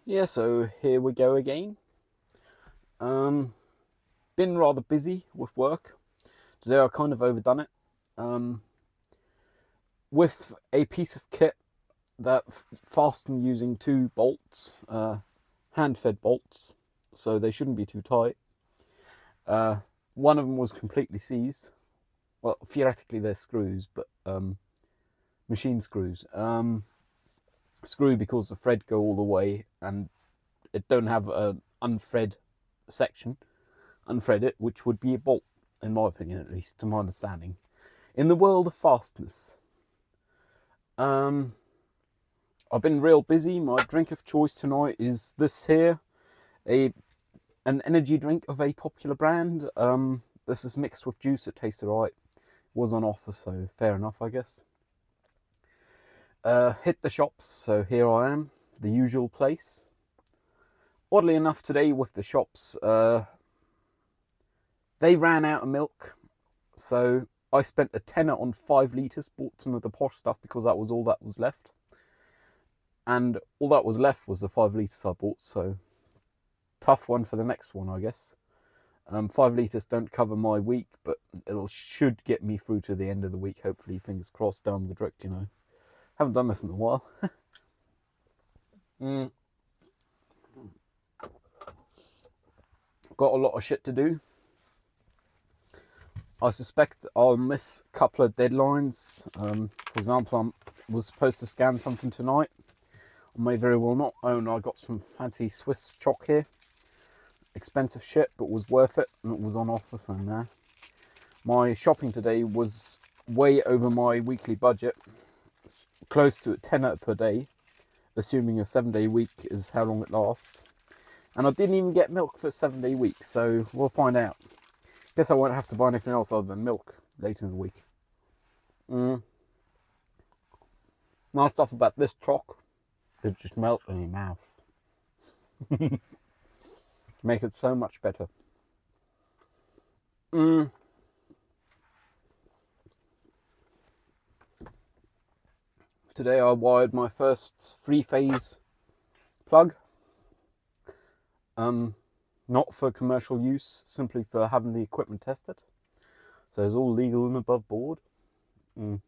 Yeah, so here we go again. Been rather busy with work. Today I kind of overdone it. Um, with a piece of kit that fastened using two bolts, hand-fed bolts, so they shouldn't be too tight. Uh, One of them was completely seized. Well, theoretically they're screws, but machine screws. Screw because the thread go all the way, and it don't have an unthread section. Unthread it, which would be a bolt, in my opinion, at least, to my understanding. In the world of fastness, um, I've been real busy. My drink of choice tonight is this here, a an energy drink of a popular brand. This is mixed with juice. It tasted right. Was on offer, so fair enough, I guess. Hit the shops, so here I am, the usual place. Oddly enough, today with the shops, they ran out of milk, so I spent a tenner on 5 litres, bought some of the posh stuff because that was all that was left. And all that was left was the 5 litres I bought, so tough one for the next one, I guess. 5 litres don't cover my week, but it should get me through to the end of the week, hopefully, fingers crossed, Daumen gedrückt, you know. Haven't done this in a while. Got a lot of shit to do. I suspect I'll miss a couple of deadlines. For example, I was supposed to scan something tonight. I may very well not. Oh, and I got some fancy Swiss chalk here. Expensive shit, but was worth it, and it was on offer, so nah. My shopping today was way over my weekly budget. It's close to a tenner per day, assuming a 7-day week is how long it lasts. And I didn't even get milk for a 7-day week, so we'll find out. Guess I won't have to buy anything else other than milk later in the week. Nice stuff about this chalk, it just melts in your mouth. Make it so much better. Today I wired my first 3-phase plug. Not for commercial use, simply for having the equipment tested. So it's all legal and above board. The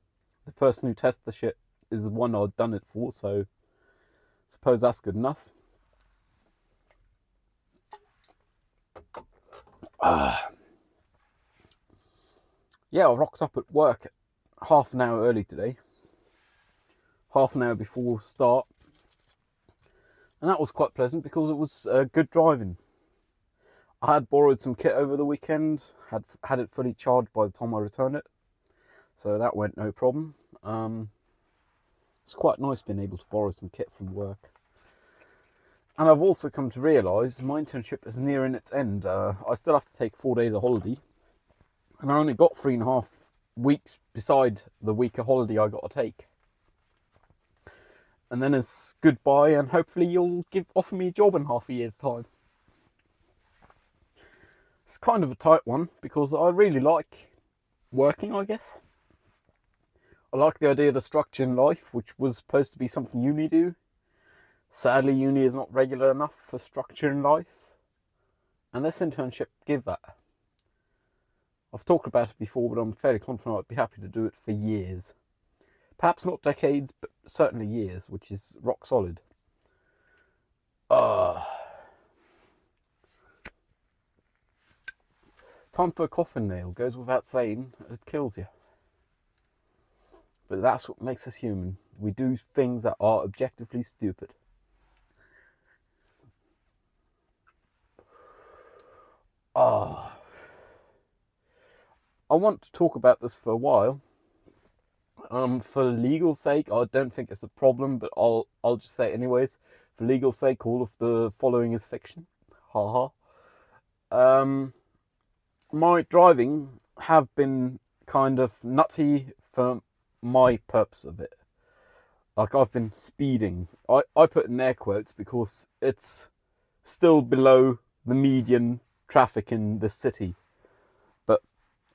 person who tests the shit is the one I'd done it for, so I suppose that's good enough. Yeah, I rocked up at work half an hour early today. Half an hour before start. And that was quite pleasant because it was good driving. I had borrowed some kit over the weekend, had it fully charged by the time I returned it, so that went no problem. It's quite nice being able to borrow some kit from work. And I've also come to realise my internship is nearing its end. I still have to take 4 days of holiday, and I only got 3.5 weeks beside the week of holiday I got to take. And then it's goodbye, and hopefully you'll offer me a job in half a year's time. It's kind of a tight one because I really like working, I guess. I like the idea of the structure in life, which was supposed to be something uni do. Sadly, uni is not regular enough for structure in life, and this internship give that. I've talked about it before, but I'm fairly confident I'd be happy to do it for years. Perhaps not decades, but certainly years, which is rock solid. Time for a coffin nail goes without saying, it kills you. But that's what makes us human. We do things that are objectively stupid. I want to talk about this for a while. For legal sake, I don't think it's a problem, but I'll just say it anyways. For legal sake, all of the following is fiction. Haha. My driving have been kind of nutty for my purpose of it. Like, I've been speeding. I put in air quotes because it's still below the median traffic in the city. But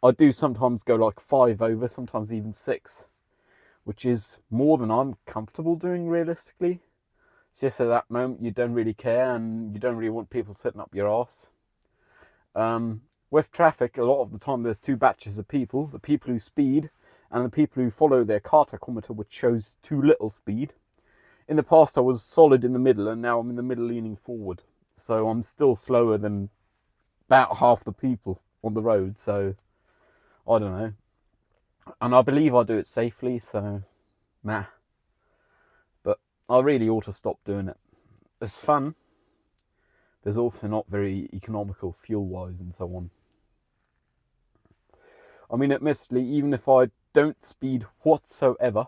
I do sometimes go like 5 over, sometimes even 6, which is more than I'm comfortable doing realistically. It's just at that moment you don't really care and you don't really want people sitting up your arse. With traffic, a lot of the time there's two batches of people: the people who speed and the people who follow their car tachometer, which shows too little speed. In the past I was solid in the middle, and now I'm in the middle leaning forward, so I'm still slower than about half the people on the road. So I don't know, and I believe I do it safely, so nah. But I really ought to stop doing it. It's fun. There's also not very economical fuel-wise and so on. I mean, admittedly, even if I don't speed whatsoever,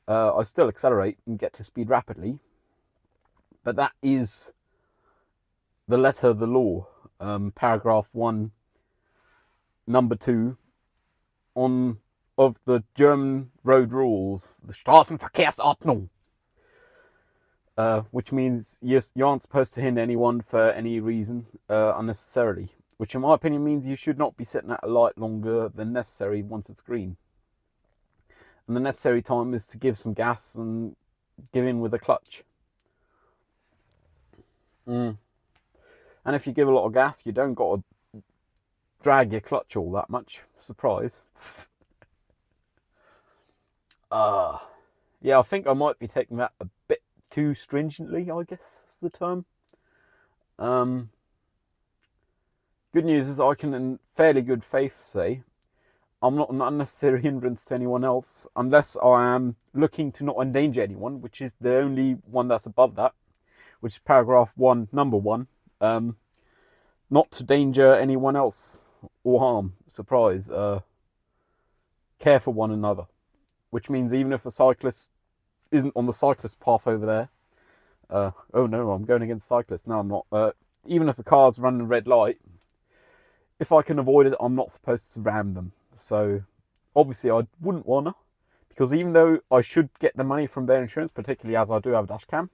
I still accelerate and get to speed rapidly. But that is the letter of the law, paragraph 1, number 2, of the German road rules, the Straßenverkehrsordnung, which means you aren't supposed to hinder anyone for any reason unnecessarily, which in my opinion means you should not be sitting at a light longer than necessary once it's green. And the necessary time is to give some gas and give in with a clutch. And if you give a lot of gas, you don't got to drag your clutch all that much. Surprise. Yeah, I think I might be taking that a bit too stringently, I guess is the term. Good news is I can in fairly good faith say I'm not an unnecessary hindrance to anyone else, unless I am looking to not endanger anyone, which is the only one that's above that, which is paragraph 1, number 1. Not to danger anyone else or harm. Surprise. Care for one another. Which means even if a cyclist isn't on the cyclist path over there, oh no, I'm going against cyclists. No, I'm not. Even if the car's running a red light, if I can avoid it, I'm not supposed to ram them. So obviously I wouldn't wanna, because even though I should get the money from their insurance, particularly as I do have a dash cam,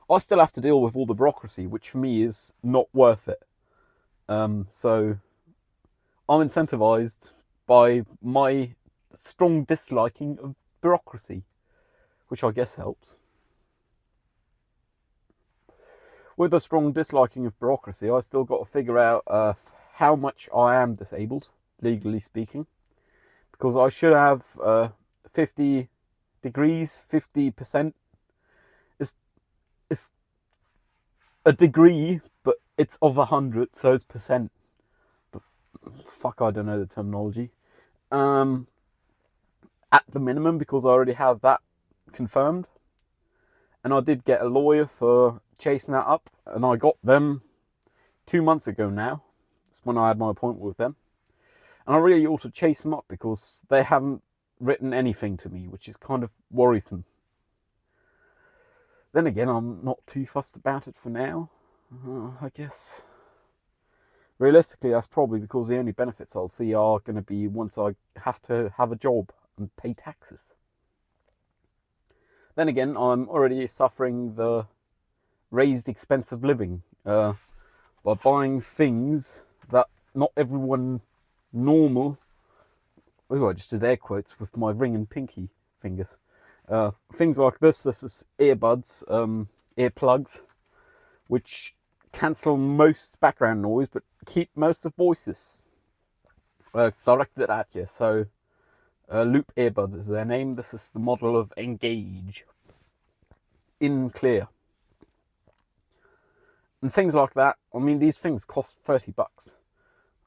I still have to deal with all the bureaucracy, which for me is not worth it. So I'm incentivized by my strong disliking of bureaucracy, which I guess helps. With a strong disliking of bureaucracy, I still got to figure out how much I am disabled, legally speaking, because I should have 50 degrees, 50%. It's a degree, but it's of 100, so it's percent. But fuck, I don't know the terminology. At the minimum, because I already have that confirmed. And I did get a lawyer for chasing that up, and I got them 2 months ago now. That's when I had my appointment with them. And I really ought to chase them up, because they haven't written anything to me, which is kind of worrisome. Then again, I'm not too fussed about it for now, I guess. Realistically, that's probably because the only benefits I'll see are going to be once I have to have a job and pay taxes. Then again, I'm already suffering the raised expense of living by buying things that not everyone normal... Oh, I just did air quotes with my ring and pinky fingers. Things like this is earbuds, earplugs, which cancel most background noise but keep most of voices directed at you. So Loop earbuds is their name. This is the model of Engage in clear. And things like that. I mean, these things cost $30.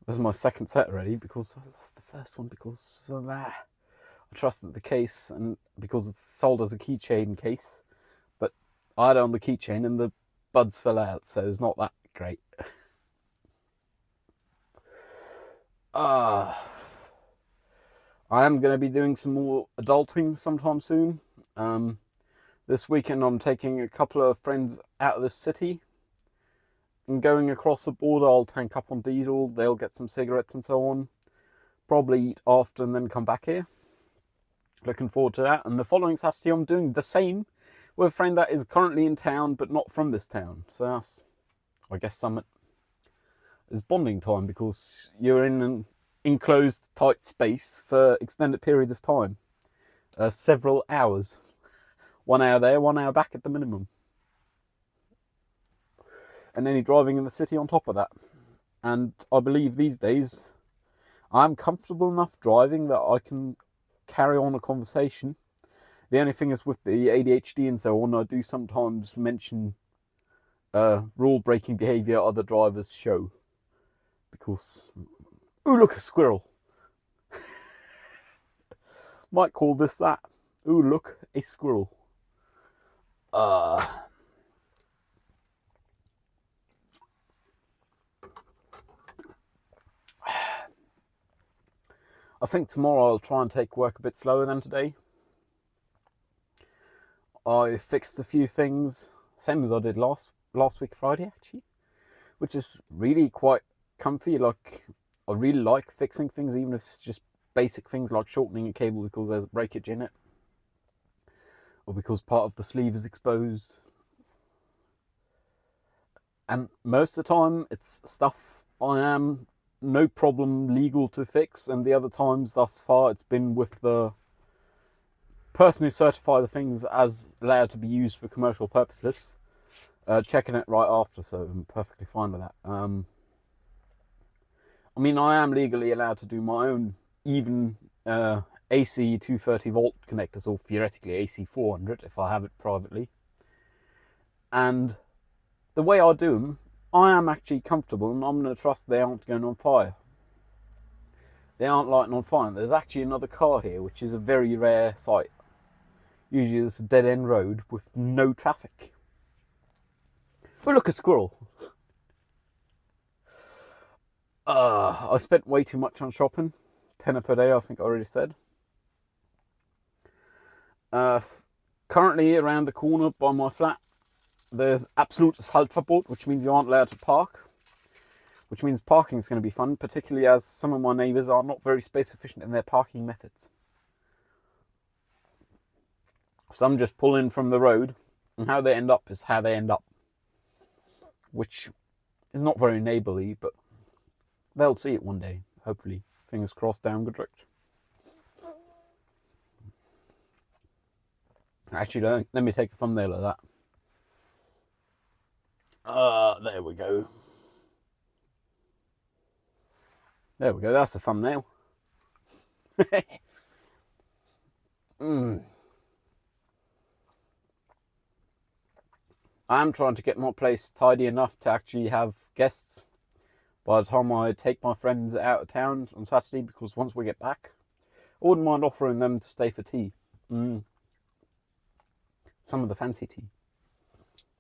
This is my second set already, because I lost the first one because of that. I trusted the case, and because it's sold as a keychain case, but I had it on the keychain and the buds fell out, so it's not that great. I am going to be doing some more adulting sometime soon. This weekend I'm taking a couple of friends out of the city and going across the border. I'll tank up on diesel, they'll get some cigarettes and so on. Probably eat after and then come back here. Looking forward to that. And the following Saturday I'm doing the same with a friend that is currently in town but not from this town. So that's, I guess, something. It's bonding time, because you're in an enclosed tight space for extended periods of time. Several hours. 1 hour there, 1 hour back at the minimum. And any driving in the city on top of that. And I believe these days I'm comfortable enough driving that I can carry on a conversation. The only thing is with the ADHD and so on, I do sometimes mention rule-breaking behaviour other drivers show. Because, ooh, look, a squirrel. Might call this that. Ooh, look, a squirrel. I think tomorrow I'll try and take work a bit slower than today. I fixed a few things, same as I did last week Friday actually, which is really quite comfy. Like, I really like fixing things, even if it's just basic things like shortening a cable because there's a breakage in it, or because part of the sleeve is exposed. And most of the time it's stuff I am no problem legal to fix, and the other times thus far it's been with the person who certified the things as allowed to be used for commercial purposes, checking it right after, so I'm perfectly fine with that. I mean, I am legally allowed to do my own even AC 230 volt connectors, or theoretically AC 400 if I have it privately, and the way I do them, I am actually comfortable, and I'm going to trust they aren't going on fire. They aren't lighting on fire. There's actually another car here, which is a very rare sight. Usually it's a dead-end road with no traffic. Oh, look, a squirrel. I spent way too much on shopping. £10 per day, I think I already said. Currently, around the corner by my flat, there's absolute Haltverbot, which means you aren't allowed to park. Which means parking is going to be fun, particularly as some of my neighbours are not very space efficient in their parking methods. Some just pull in from the road, and how they end up is how they end up. Which is not very neighbourly, but they'll see it one day, hopefully. Fingers crossed, Daumen gedrückt. Actually, let me take a thumbnail of that. There we go. There we go, that's a thumbnail. I am trying to get my place tidy enough to actually have guests by the time I take my friends out of town on Saturday, because once we get back, I wouldn't mind offering them to stay for tea. Some of the fancy tea.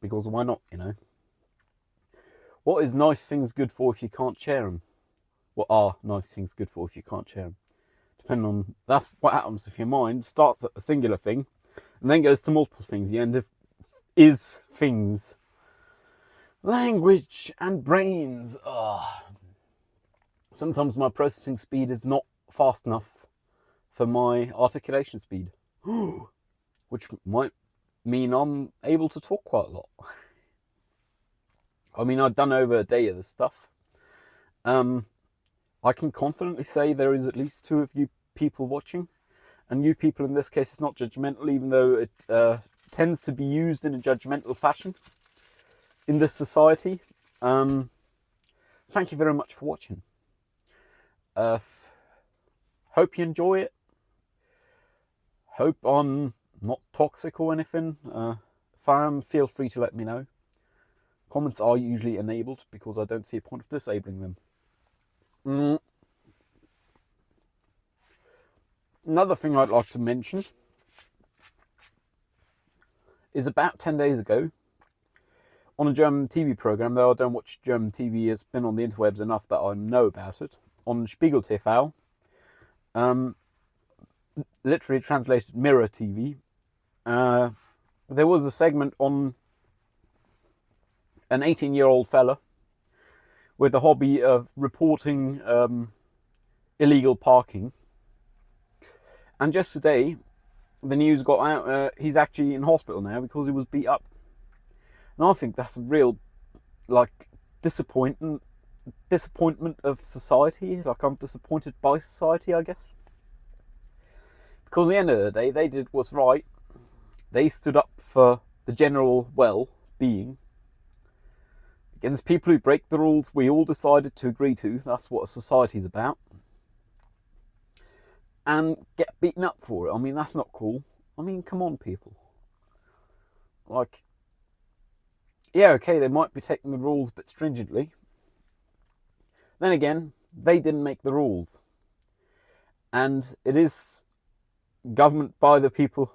Because why not, you know? What is nice things good for if you can't share them? What are nice things good for if you can't share them? Depending on, that's what happens if your mind starts at a singular thing and then goes to multiple things. You end up is things. Language and brains. Sometimes my processing speed is not fast enough for my articulation speed, which might mean I'm able to talk quite a lot. I mean, I've done over a day of this stuff. I can confidently say there is at least 2 of you people watching, and you people in this case is not judgmental, even though it tends to be used in a judgmental fashion in this society. Thank you very much for watching. Hope you enjoy it. Hope I'm not toxic or anything. If I am, feel free to let me know. Comments are usually enabled because I don't see a point of disabling them. Another thing I'd like to mention is about 10 days ago, on a German TV program, though I don't watch German TV, it's been on the interwebs enough that I know about it, on Spiegel TV, literally translated Mirror TV, there was a segment on an 18-year-old fella with the hobby of reporting illegal parking. And just today, the news got out, he's actually in hospital now because he was beat up. And I think that's a real, like, disappointment of society. Like, I'm disappointed by society, I guess. Because at the end of the day, they did what's right. They stood up for the general well-being against people who break the rules we all decided to agree to. That's what a society's about. And get beaten up for it. I mean, that's not cool. I mean, come on, people. Like, yeah, okay, they might be taking the rules a bit stringently. Then again, they didn't make the rules. And it is government by the people,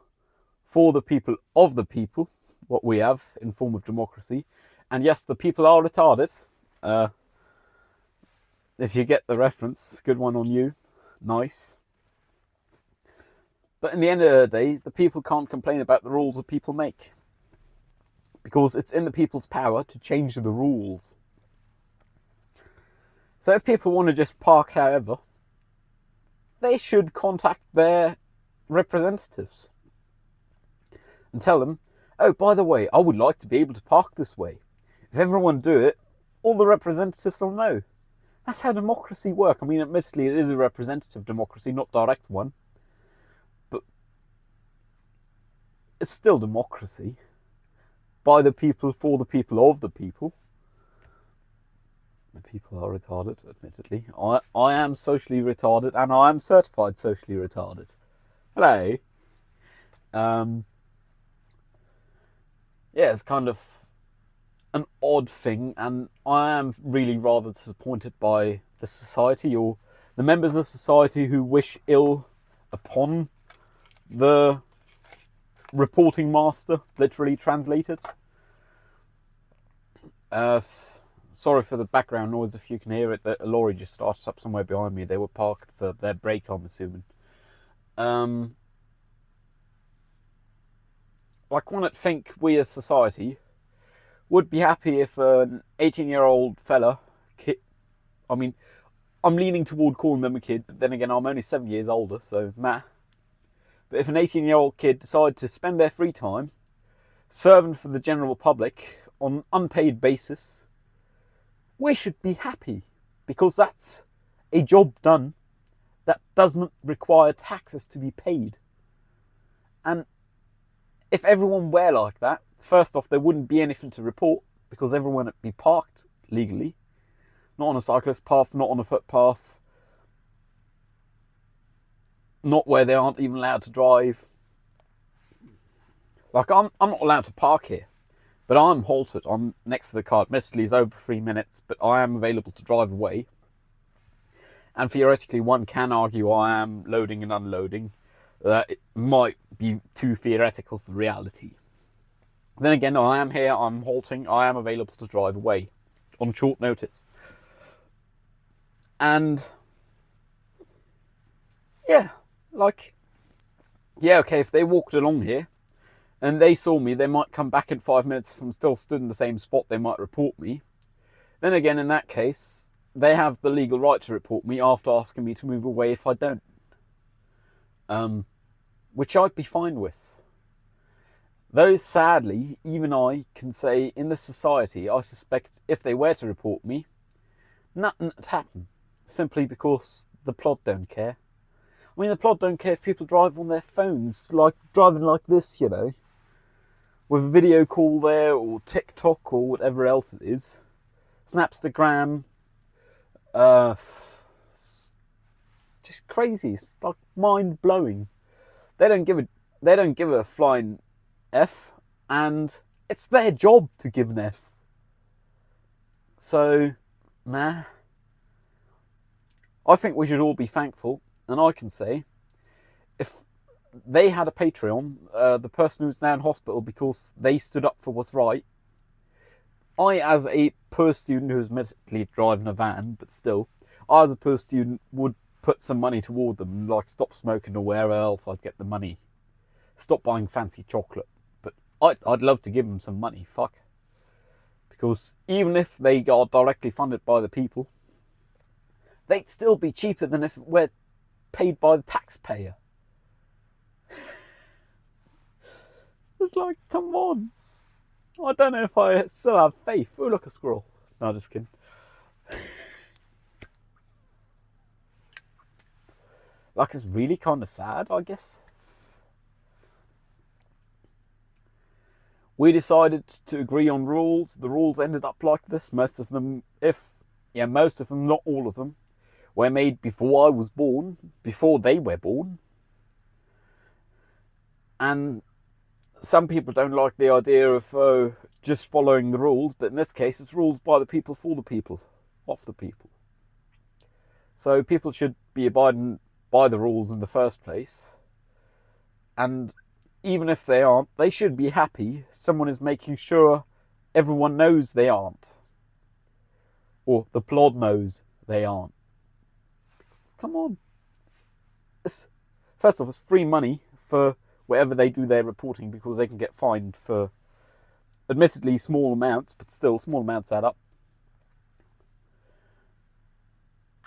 for the people, of the people, what we have in form of democracy. And yes, the people are retarded. If you get the reference, good one on you. Nice. But in the end of the day, the people can't complain about the rules that people make. Because it's in the people's power to change the rules. So if people want to just park however, they should contact their representatives and tell them, oh, by the way, I would like to be able to park this way. If everyone do it, all the representatives will know. That's how democracy works. I mean, admittedly, it is a representative democracy, not direct one. But it's still democracy. By the people, for the people, of the people. The people are retarded, admittedly. I am socially retarded, and I am certified socially retarded. Hello. Yeah, it's kind of an odd thing, and I am really rather disappointed by the society, or the members of society who wish ill upon the reporting master, literally translated. Sorry for the background noise if you can hear it. A lorry just started up somewhere behind me. They were parked for their break, I'm assuming. Like, one would think we as society would be happy if an 18-year-old fella, kid, I mean, I'm leaning toward calling them a kid, but then again, I'm only 7 years older, so meh. But if an 18-year-old kid decided to spend their free time serving for the general public on an unpaid basis, we should be happy, because that's a job done that doesn't require taxes to be paid. And if everyone were like that, first off, there wouldn't be anything to report, because everyone would be parked legally. Not on a cyclist path, not on a footpath, not where they aren't even allowed to drive. Like, I'm not allowed to park here, but I'm halted. I'm next to the car. Admittedly, it's over 3 minutes, but I am available to drive away. And theoretically, one can argue I am loading and unloading. It might be too theoretical for reality. Then again, I am here, I'm halting, I am available to drive away on short notice. And yeah, like, yeah, okay, if they walked along here and they saw me, they might come back in 5 minutes. If I'm still stood in the same spot, they might report me. Then again, in that case, they have the legal right to report me after asking me to move away if I don't. Which I'd be fine with. Though, sadly, even I can say, in this society, I suspect if they were to report me, nothing would happen. Simply because the plot don't care. I mean, the plot don't care if people drive on their phones, like driving like this, you know, with a video call there, or TikTok, or whatever else it is. Snapstagram. Just crazy. It's like mind blowing. They don't give a flying F, and it's their job to give an F. So, nah. I think we should all be thankful, and I can say, if they had a Patreon, the person who's now in hospital because they stood up for what's right, I, as a poor student who's admittedly driving a van, but still, I, as a poor student, would put some money toward them, like stop smoking or wherever else I'd get the money. Stop buying fancy chocolate. But I'd love to give them some money, fuck. Because even if they are directly funded by the people, they'd still be cheaper than if we're paid by the taxpayer. It's like, come on. I don't know if I still have faith. Oh, look, a squirrel. No, just kidding. Like, it's really kind of sad, I guess. We decided to agree on rules. The rules ended up like this. Most of them, not all of them, were made before I was born, before they were born. And some people don't like the idea of just following the rules, but in this case, it's rules by the people, for the people, of the people. So people should be abiding by the rules in the first place. And even if they aren't, they should be happy someone is making sure everyone knows they aren't. Or the plod knows they aren't. Come on. First off, it's free money for wherever they do their reporting, because they can get fined for admittedly small amounts, but still small amounts add up.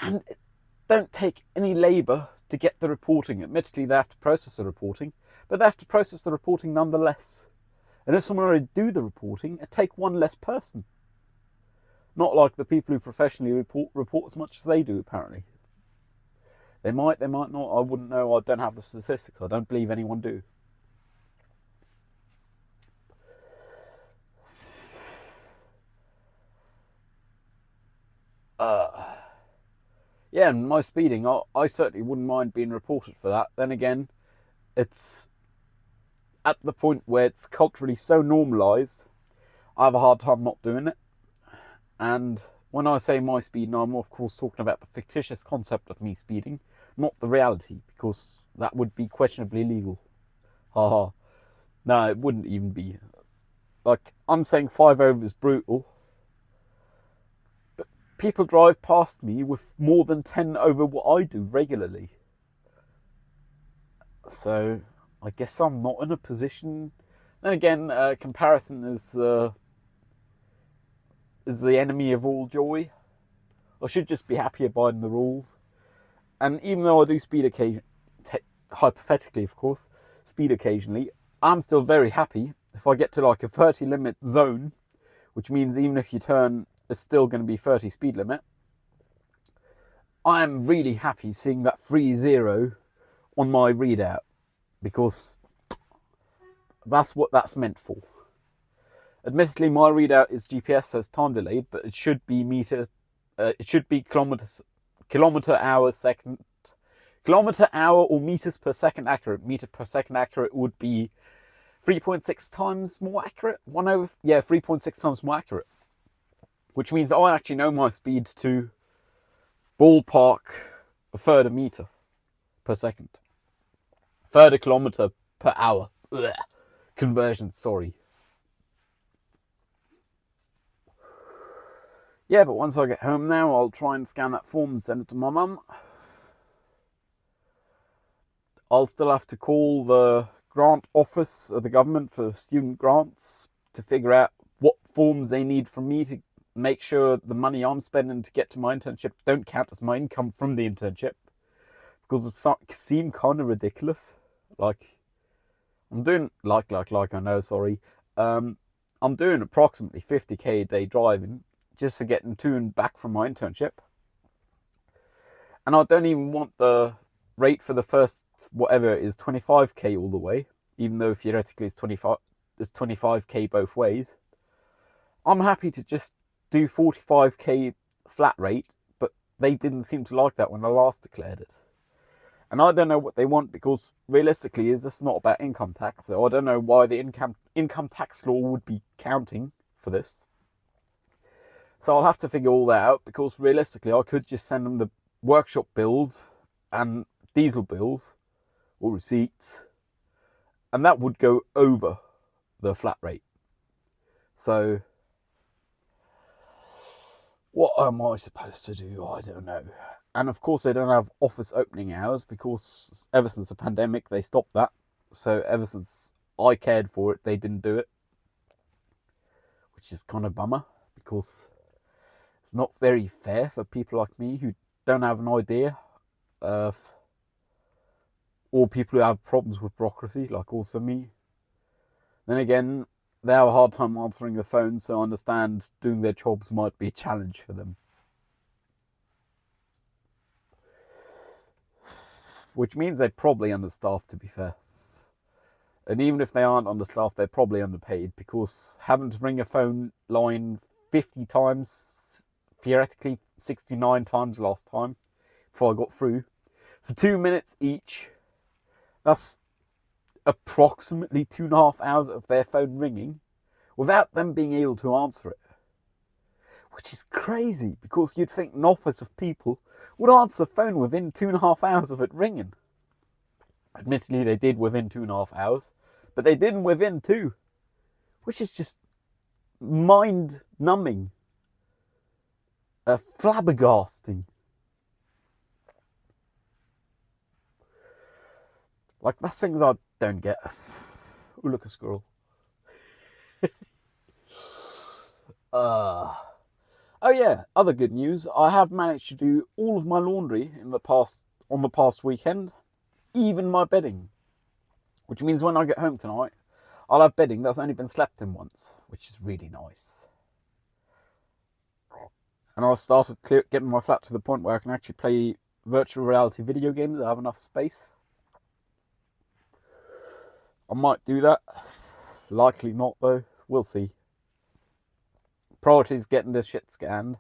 And don't take any labour to get the reporting. Admittedly, they have to process the reporting, but they have to process the reporting nonetheless. And if someone were to do the reporting, it'd take one less person. Not like the people who professionally report as much as they do, apparently. They might not. I wouldn't know. I don't have the statistics. I don't believe anyone do. Yeah, and my speeding, I certainly wouldn't mind being reported for that. Then again, it's at the point where it's culturally so normalised, I have a hard time not doing it. And when I say my speeding, I'm of course talking about the fictitious concept of me speeding, not the reality, because that would be questionably illegal. Haha. No, it wouldn't even be. Like, I'm saying 5 over is brutal, but people drive past me with more than 10 over what I do regularly. So I guess I'm not in a position. Then again, comparison is the enemy of all joy. I should just be happy abiding the rules. And even though I do speed occasionally, hypothetically of course, speed occasionally, I'm still very happy if I get to like a 30 limit zone, which means even if you turn, it's still going to be 30 speed limit. I'm really happy seeing that 30 on my readout, because that's what that's meant for. Admittedly, my readout is GPS, so it's time delayed, but it should be kilometer hour or meters per second accurate. Meter per second accurate would be 3.6 times more accurate. 3.6 times more accurate. Which means I actually know my speed to ballpark a third a meter per second. Third a kilometer per hour. Ugh. Conversion, sorry. Yeah, but once I get home now, I'll try and scan that form and send it to my mum. I'll still have to call the grant office of the government for student grants to figure out what forms they need from me to make sure the money I'm spending to get to my internship don't count as my income from the internship, because it seemed kind of ridiculous. Like, I'm doing I know, sorry. I'm doing approximately 50k a day driving just for getting to and back from my internship, and I don't even want the rate for the first whatever it is 25k all the way, even though theoretically it's 25k both ways. I'm happy to just do 45k flat rate, but they didn't seem to like that when I last declared it. And I don't know what they want, because realistically, is this not about income tax? So I don't know why the income tax law would be counting for this. So I'll have to figure all that out, because realistically, I could just send them the workshop bills and diesel bills or receipts, and that would go over the flat rate. So what am I supposed to do? I don't know. And of course, they don't have office opening hours, because ever since the pandemic, they stopped that. So ever since I cared for it, they didn't do it, which is kind of a bummer, because it's not very fair for people like me who don't have an idea of, or people who have problems with bureaucracy, like also me. Then again, they have a hard time answering the phone, so I understand doing their jobs might be a challenge for them. Which means they're probably understaffed, to be fair. And even if they aren't understaffed, they're probably underpaid, because having to ring a phone line 50 times, theoretically 69 times last time, before I got through, for 2 minutes each, that's approximately 2.5 hours of their phone ringing without them being able to answer it. Which is crazy, because you'd think an office of people would answer the phone within 2.5 hours of it ringing. Admittedly, they did within 2.5 hours, but they didn't within 2, which is just mind-numbing, flabbergasting. Like, that's things I don't get. Oh, look, a squirrel. Oh yeah, other good news. I have managed to do all of my laundry on the past weekend, even my bedding. Which means when I get home tonight, I'll have bedding that's only been slept in once, which is really nice. And I've started getting my flat to the point where I can actually play virtual reality video games. I have enough space. I might do that. Likely not, though. We'll see. Priority is getting this shit scanned.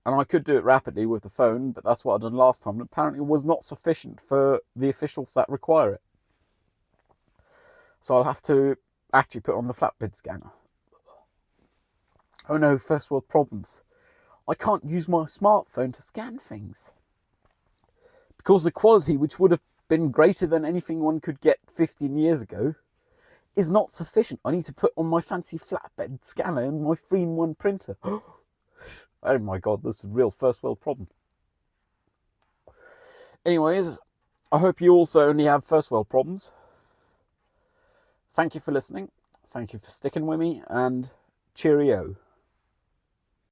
And I could do it rapidly with the phone, but that's what I done last time. And apparently it was not sufficient for the officials that require it. So I'll have to actually put on the flatbed scanner. Oh no, first world problems. I can't use my smartphone to scan things. Because the quality, which would have been greater than anything one could get 15 years ago, is not sufficient. I need to put on my fancy flatbed scanner and my 3-in-1 printer. Oh my god, this is a real first world problem. Anyways, I hope you also only have first world problems. Thank you for listening. Thank you for sticking with me, and cheerio.